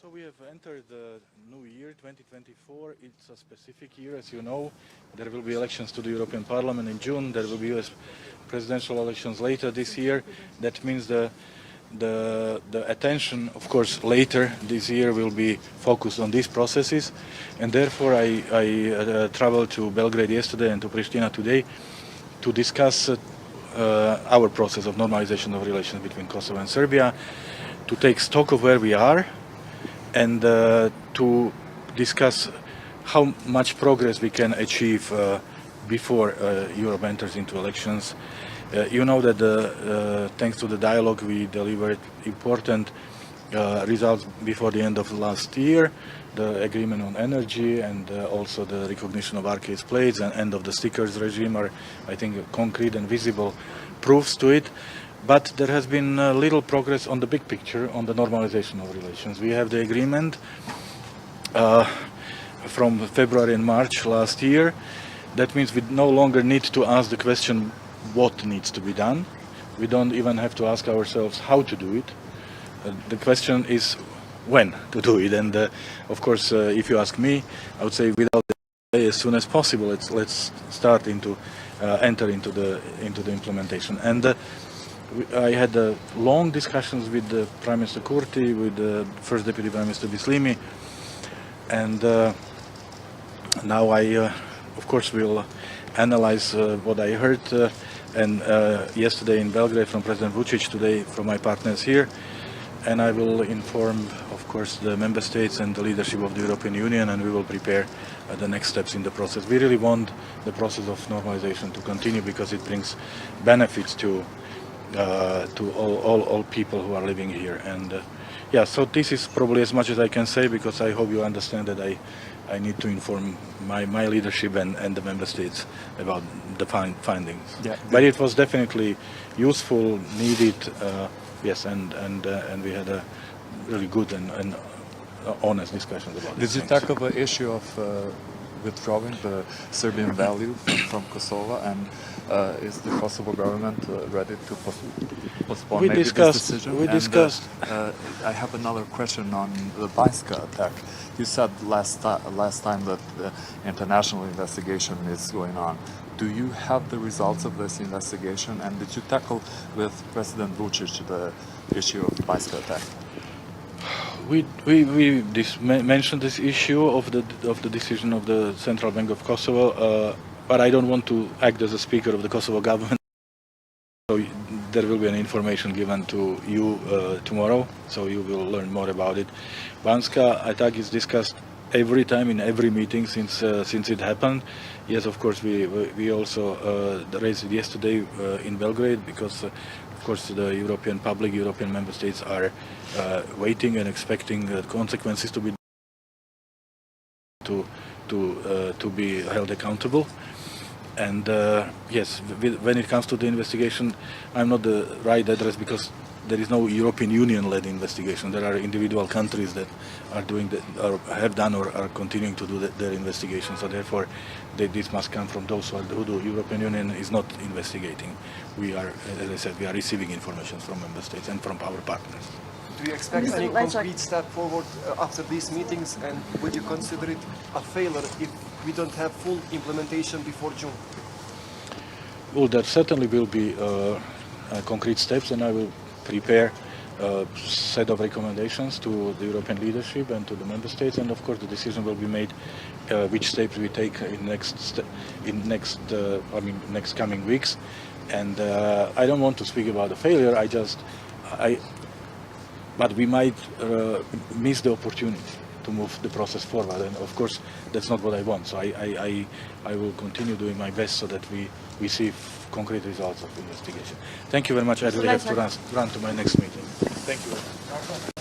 So we have entered the new year, 2024. It's a specific year, as you know. There will be elections to the European Parliament in June. There will be US presidential elections later this year. That means the attention, of course, later this year will be focused on these processes. And therefore, I traveled to Belgrade yesterday and to Pristina today to discuss our process of normalization of relations between Kosovo and Serbia, to take stock of where we are, and to discuss how much progress we can achieve before Europe enters into elections. You know that thanks to the dialogue we delivered important results before the end of last year, the agreement on energy and also the recognition of arcade plates and end of the stickers regime are, I think, concrete and visible proofs to it. But there has been little progress on the big picture, on the normalization of relations. We have the agreement from February and March last year. That means we no longer need to ask the question what needs to be done. We don't even have to ask ourselves how to do it. The question is when to do it. And of course, if you ask me, I would say without delay, as soon as possible. Let's start enter into the implementation. And I had long discussions with Prime Minister Kurtin, with the First Deputy Prime Minister Bislimi, and now I, of course, will analyze what I heard and yesterday in Belgrade from President Vučić, today from my partners here, and I will inform, of course, the member states and the leadership of the European Union, and we will prepare the next steps in the process. We really want the process of normalization to continue because it brings benefits to all people who are living here. And yeah, so this is probably as much as I can say, because I hope you understand that I need to inform my leadership and the member states about the findings. Yeah. But it was definitely useful, needed, yes, and we had a really good and honest discussions about it. Did you tackle the issue of withdrawing the Serbian value from Kosovo, and is the Kosovo government ready to postpone this decision? We discussed. I have another question on the Banjska attack. You said last time that the international investigation is going on. Do you have the results of this investigation, and did you tackle with President Vučić the issue of the Banjska attack? We mentioned this issue of the decision of the Central Bank of Kosovo, but I don't want to act as a speaker of the Kosovo government. So there will be an information given to you tomorrow, so you will learn more about it. Banjska attack is discussed every time in every meeting since it happened. Yes, of course, we also raised it yesterday in Belgrade, because of course the European public, European member states are waiting and expecting consequences to be held accountable. And yes, when it comes to the investigation, I'm not the right address, because there is no European Union-led investigation. There are individual countries that are doing that, or have done, or are continuing to do their investigation. So therefore, this must come from those who do. European Union is not investigating. We are, as I said, we are receiving information from member states and from our partners. Do you expect any concrete step forward after these meetings, and would you consider it a failure if we don't have full implementation before June? Well, there certainly will be concrete steps, and I will prepare a set of recommendations to the European leadership and to the member states, and of course the decision will be made which steps we take in next coming weeks. And I don't want to speak about a failure. But we might miss the opportunity to move the process forward, and of course that's not what I want. So I will continue doing my best so that we see concrete results of the investigation. Thank you very much. I really have to run to my next meeting. Thank you very much.